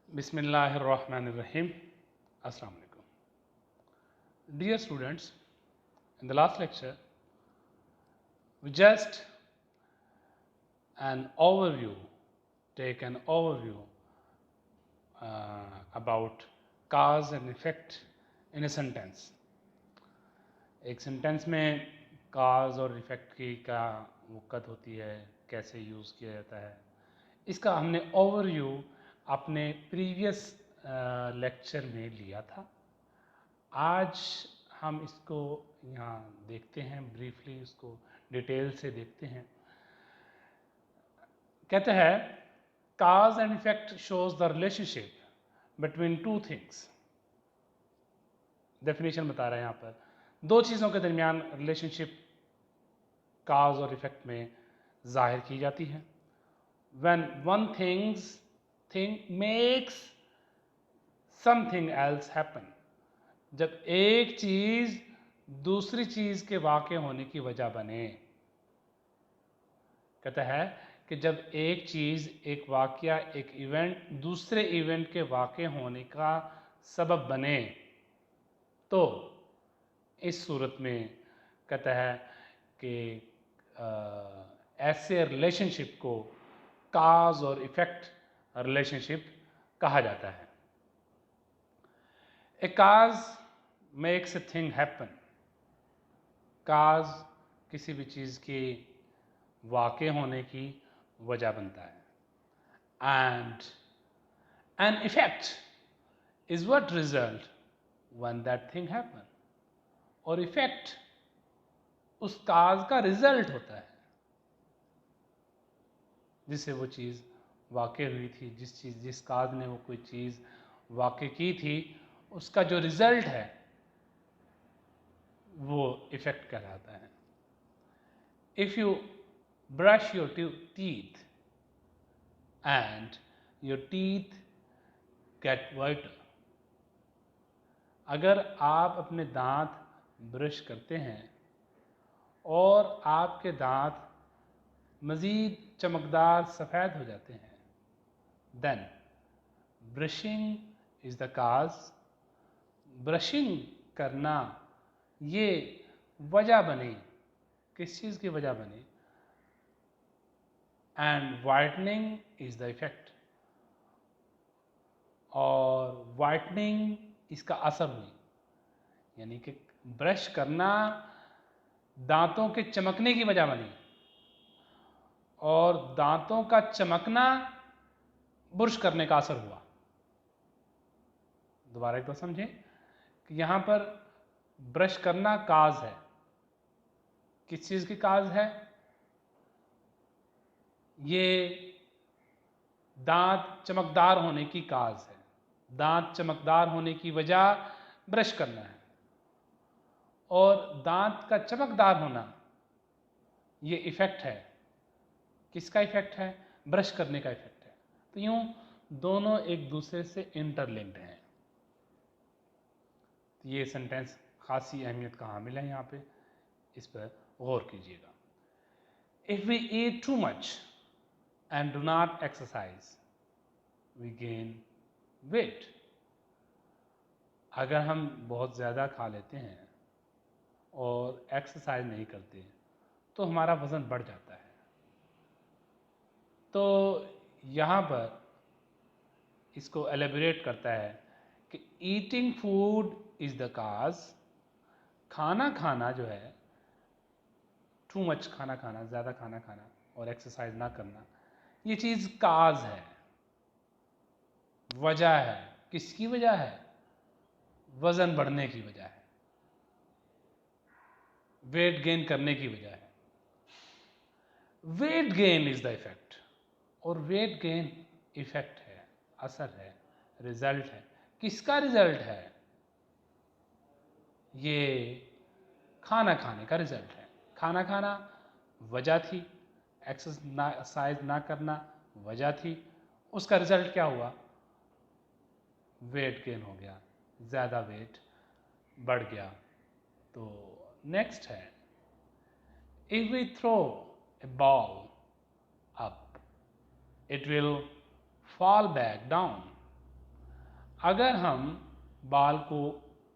Bismillahirrahmanirrahim. Assalamu alaikum. Dear students, in the last lecture, we just an overview, take an overview about cause and effect in a sentence. एक sentence में काज और effect की क्या वक़्त होती है, कैसे यूज़ किया जाता है, इसका हमने ओवरव्यू अपने प्रीवियस लेक्चर में लिया था। आज हम इसको यहाँ देखते हैं, ब्रीफली इसको डिटेल से देखते हैं। कहते हैं काज and effect shows the relationship between two things. Definition बता रहे हैं यहाँ पर, दो चीज़ों के दरमियान रिलेशनशिप काज और इफेक्ट में जाहिर की जाती है। When one thing makes something else happen, जब एक चीज़ दूसरी चीज़ के वाक़े होने की वजह बने। कहता है कि जब एक चीज़, एक वाक़या, एक इवेंट दूसरे इवेंट के वाक़े होने का सबब बने, तो इस सूरत में कहता है कि ऐसे रिलेशनशिप को काज और इफेक्ट रिलेशनशिप कहा जाता है। ए काज मेक्स ए थिंग हैपन। काज किसी भी चीज़ के वाक़े होने की वजह बनता है। And an effect is what result when that thing happen. और इफेक्ट उस काज का रिजल्ट होता है जिससे वो चीज़ वाक़े हुई थी, जिस काज ने वो कोई चीज़ वाक़े की थी, उसका जो रिजल्ट है वो इफेक्ट कहलाता है। If you brush your teeth and your teeth get whiter, अगर आप अपने दांत ब्रश करते हैं और आपके दांत मज़ीद चमकदार सफ़ेद हो जाते हैं, then brushing is the cause. Brushing करना ये वजह बने, किस चीज़ की वजह बने। And whitening is the effect, और वाइटनिंग इसका असर हुई, यानी कि ब्रश करना दांतों के चमकने की वजह बनी, और दांतों का चमकना ब्रश करने का असर हुआ। दोबारा एक बार समझें कि यहाँ पर ब्रश करना काज है। किस चीज़ की काज है? ये दांत चमकदार होने की काज है। दांत चमकदार होने की वजह ब्रश करना है, और दांत का चमकदार होना ये इफेक्ट है। किसका इफेक्ट है? ब्रश करने का इफेक्ट है। तो यूं दोनों एक दूसरे से इंटरलिंक्ड हैं। तो ये सेंटेंस खासी अहमियत का हामिल है, यहाँ पे इस पर गौर कीजिएगा। If we eat too much and do not exercise we gain weight. अगर हम बहुत ज़्यादा खा लेते हैं और एक्सरसाइज नहीं करते तो हमारा वज़न बढ़ जाता है। तो यहाँ पर इसको एलेबोरेट करता है कि ईटिंग फूड इज़ द काज। खाना खाना जो है, टू मच खाना खाना, ज़्यादा खाना खाना और एक्सरसाइज ना करना, ये चीज़ काज है, वजह है। किसकी वजह है? वज़न बढ़ने की वजह है, वेट गेन करने की वजह है। Weight gain is the effect, और वेट गेन इफेक्ट है, असर है, रिजल्ट है। किसका रिजल्ट है? ये खाना खाने का रिजल्ट है। खाना खाना वजह थी, एक्सरसाइज ना करना वजह थी, उसका रिजल्ट क्या हुआ? वेट गेन हो गया, ज़्यादा वेट बढ़ गया। तो नेक्स्ट है, if we throw a ball up it will fall back down. अगर हम बॉल को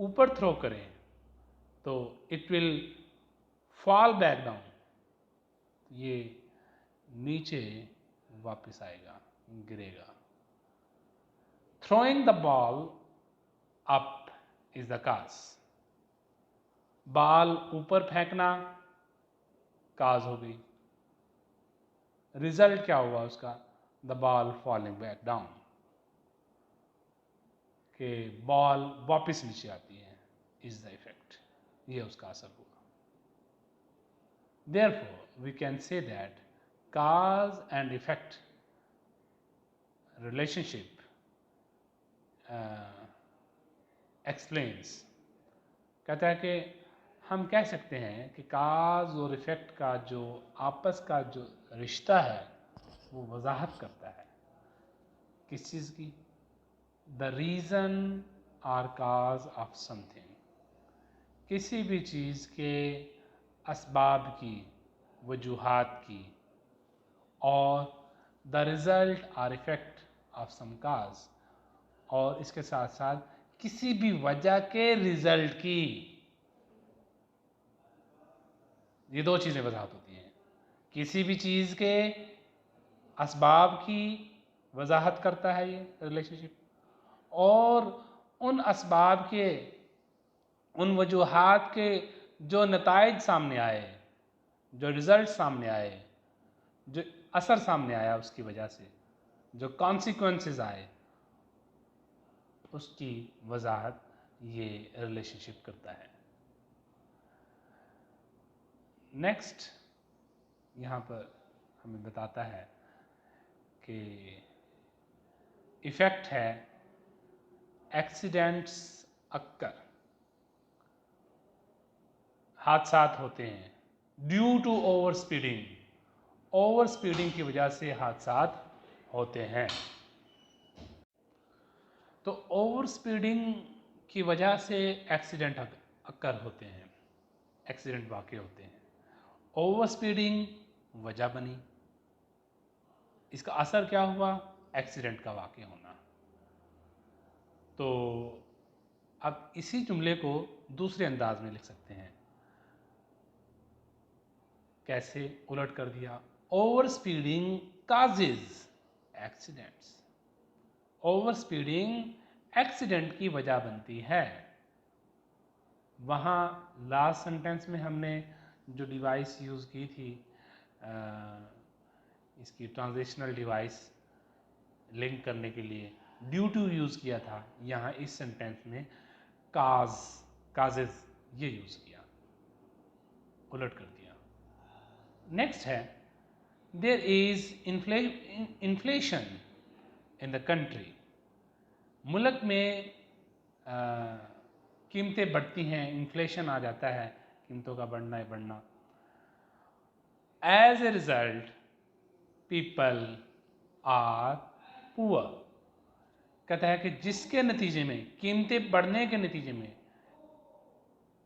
ऊपर थ्रो करें तो it will fall back down, ये नीचे वापस आएगा, गिरेगा। Throwing the ball up is the cause. Ball ऊपर फेंकना काज हो गई। रिजल्ट क्या हुआ उसका? The ball falling back down, कि बॉल वापस नीचे आती है, इज द इफेक्ट, ये उसका असर हुआ। Therefore we can say that cause and effect relationship explains, कहता है कि हम कह सकते हैं कि काज और इफेक्ट का जो आपस का जो रिश्ता है वो वजाहत करता है किस चीज़ की? The reason are cause of something, किसी भी चीज़ के असबाब की, वजूहात की, और the result are effect of some cause, और इसके साथ साथ किसी भी वजह के रिजल्ट की। ये दो चीज़ें वजाहत होती हैं, किसी भी चीज़ के असबाब की वजाहत करता है ये रिलेशनशिप, और उन असबाब के, उन वजूहात के जो नताइज सामने आए, जो रिजल्ट सामने आए, जो असर सामने आया उसकी वजह से, जो कॉन्सिक्वेंसेस आए, उसकी वजाहत ये रिलेशनशिप करता है। नेक्स्ट यहाँ पर हमें बताता है कि इफेक्ट है एक्सीडेंट्स अक्कर, हादसात होते हैं due to over speeding, over speeding की वजह से हादसात होते हैं। तो ओवर स्पीडिंग की वजह से एक्सीडेंट अक्कर होते हैं, एक्सीडेंट वाक़ होते हैं। ओवर स्पीडिंग वजह बनी, इसका असर क्या हुआ? एक्सीडेंट का वाक़ होना। तो अब इसी जुमले को दूसरे अंदाज में लिख सकते हैं। कैसे? उलट कर दिया। Over speeding causes accidents, over speeding accident की वजह बनती है। वहाँ लास्ट सेंटेंस में हमने जो डिवाइस यूज़ की थी, इसकी ट्रांजिशनल डिवाइस लिंक करने के लिए ड्यू टू यूज़ किया था, यहाँ इस सेंटेंस में काजेज ये यूज़ किया, उलट कर दिया। नेक्स्ट है there is inflation in the country, मुल्क में कीमतें बढ़ती हैं, इन्फ्लेशन आ जाता है, कीमतों का बढ़ना। As a result people are poor, कहता है कि जिसके नतीजे में, कीमतें बढ़ने के नतीजे में,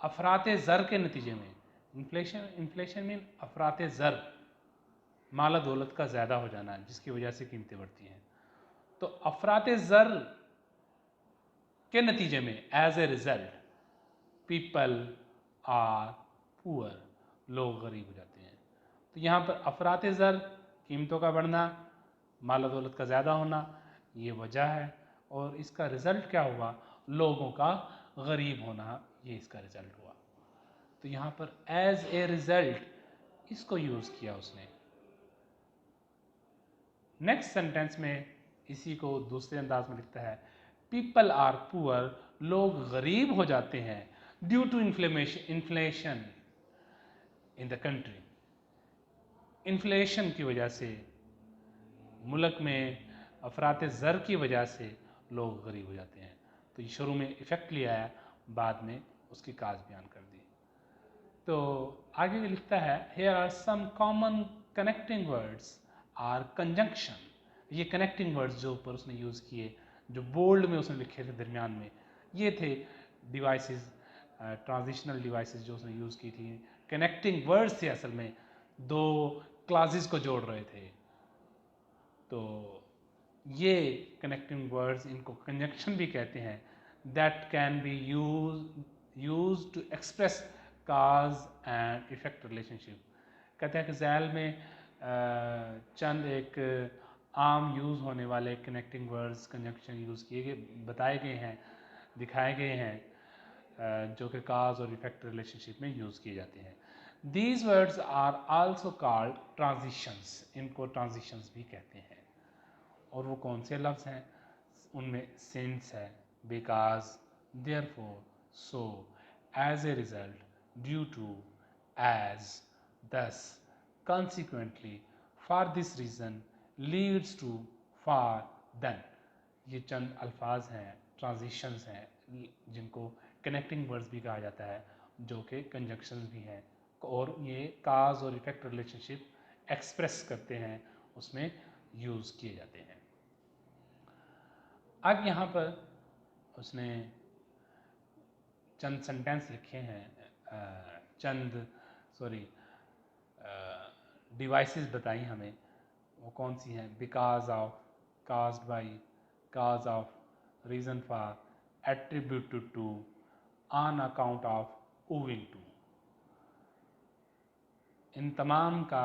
अफराते ज़र के नतीजे में, इन्फ्लेशन मीन अफराते ज़र, माल दौलत का ज़्यादा हो जाना, जिसकी वजह से कीमतें बढ़ती हैं। तो अफराते ज़र के नतीजे में as a result people are poor, लोग गरीब हो जाते हैं। तो यहाँ पर अफराते ज़र, कीमतों का बढ़ना, माल दौलत का ज़्यादा होना, ये वजह है, और इसका रिजल्ट क्या हुआ? लोगों का गरीब होना, ये इसका रिजल्ट हुआ। तो यहाँ पर एज ए रिजल्ट इसको यूज़ किया उसने। नेक्स्ट सेंटेंस में इसी को दूसरे अंदाज में लिखता है पीपल आर पुअर, लोग गरीब हो जाते हैं due to inflation in the country, inflation की वजह से, मुल्क में अफरात ज़र की वजह से लोग गरीब हो जाते हैं। तो ये शुरू में इफ़ेक्ट लिया है, बाद में उसकी काज बयान कर दी। तो आगे भी लिखता है here are some common connecting words or conjunction, ये कनेक्टिंग वर्ड्स जो ऊपर उसने यूज़ किए, जो बोल्ड में उसने लिखे थे दरमियान में, ये थे डिवाइसेस, ट्रांजिशनल डिवाइसेस जो उसने यूज़ की थी। कनेक्टिंग वर्ड्स थे, असल में दो क्लासेस को जोड़ रहे थे। तो ये कनेक्टिंग वर्ड्स, इनको कंजंक्शन भी कहते हैं, that can be use to express cause and effect relationship. कहते हैं कि ज़ैल में चंद एक आम यूज़ होने वाले कनेक्टिंग वर्ड्स कंजंक्शन यूज़ किए गए, बताए गए हैं, दिखाए गए हैं, जो कि काज और इफेक्ट रिलेशनशिप में यूज़ किए जाते हैं। These words are also called transitions, इनको ट्रांजिशंस भी कहते हैं। और वो कौन से लफ्ज़ हैं? उनमें सिंस है, because, therefore, so, as a result, due to, as, thus, consequently, for this reason, leads to, for, then। ये चंद अल्फाज हैं, ट्रांजिशंस हैं, जिनको कनेक्टिंग वर्ड्स भी कहा जाता है, जो कि कंजक्शंस भी हैं, और ये काज और इफेक्ट रिलेशनशिप एक्सप्रेस करते हैं, उसमें यूज़ किए जाते हैं। अब यहाँ पर उसने चंद सेंटेंस लिखे हैं, डिवाइसेस बताई हमें, वो कौन सी हैं? Because of, caused by, cause of, reason for, attributed to, on account of, owing to. इन तमाम का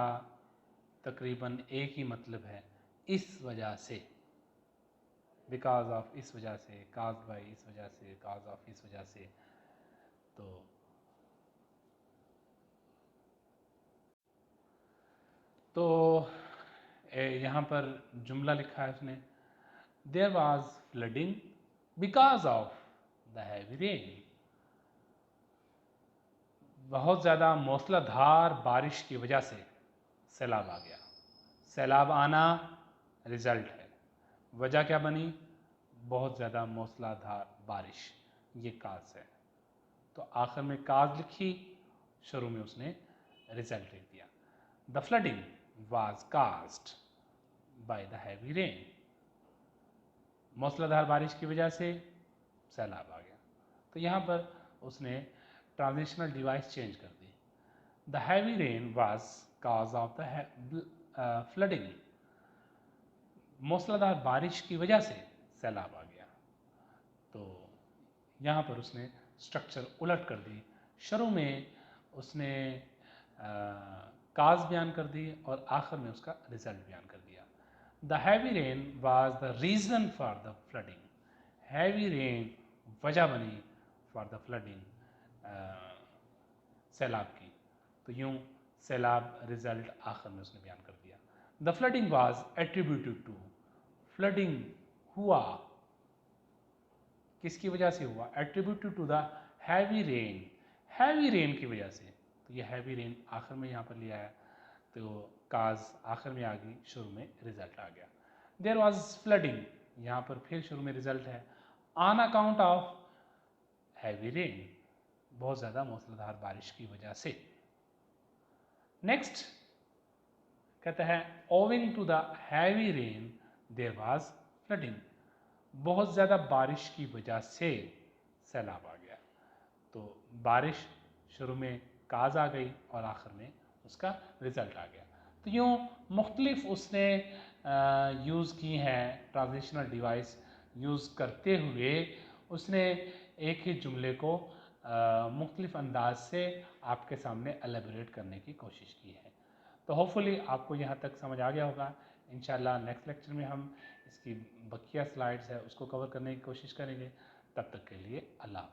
तकरीबन एक ही मतलब है, इस वजह से। बिकॉज ऑफ इस वजह से, काज्ड बाई इस वजह से, काज ऑफ इस वजह से। तो यहाँ पर जुमला लिखा है उसने, there was flooding because of the heavy rain. बहुत ज़्यादा मूसलाधार बारिश की वजह से सैलाब आ गया। सैलाब आना रिजल्ट है, वजह क्या बनी? बहुत ज़्यादा मूसलाधार बारिश, ये काज है। तो आखिर में काज लिखी, शुरू में उसने रिजल्ट लिख दिया। The flooding was caused by the heavy rain। मूसलाधार बारिश की वजह से सैलाब आ गया। तो यहाँ पर उसने ट्रांजिशनल डिवाइस चेंज कर दी। The heavy rain was cause of the flooding। मूसलाधार बारिश की वजह से सैलाब आ गया। तो यहाँ पर उसने स्ट्रक्चर उलट कर दी। शुरू में उसने काज बयान कर दी और आखिर में उसका रिजल्ट बयान कर दिया। The heavy rain was the reason for the flooding. Heavy rain वजह बनी फॉर द फ्लडिंग, सैलाब की। तो यूं सैलाब रिजल्ट आखिर में उसने बयान कर दिया। The flooding was attributed to. Flooding हुआ किसकी वजह से हुआ? Attributed to the heavy rain. Heavy rain की वजह से। तो ये हैवी रेन आखिर में यहाँ पर लिया है, तो काज आखिर में आ गई, शुरू में रिजल्ट आ गया। देयर वॉज फ्लडिंग, यहाँ पर फिर शुरू में रिजल्ट है, on account of heavy rain, बहुत ज़्यादा मूसलाधार बारिश की वजह से। नेक्स्ट कहता है owing to the heavy rain there was flooding. बहुत ज़्यादा बारिश की वजह से सैलाब आ गया। तो बारिश शुरू में काज आ गई और आखिर में उसका रिजल्ट आ गया। तो यूँ मुख्तलिफ उसने यूज़ की हैं, ट्रांजिशनल डिवाइस यूज़ करते हुए उसने एक ही जुमले को मुख्तलिफ अंदाज से आपके सामने एलेबोरेट करने की कोशिश की है। तो होपफुली आपको यहाँ तक समझ आ गया होगा। इंशाल्लाह नेक्स्ट लेक्चर में हम इसकी बकिया स्लाइड्स है उसको कवर करने की कोशिश करेंगे। तब तक के लिए अल्लाह।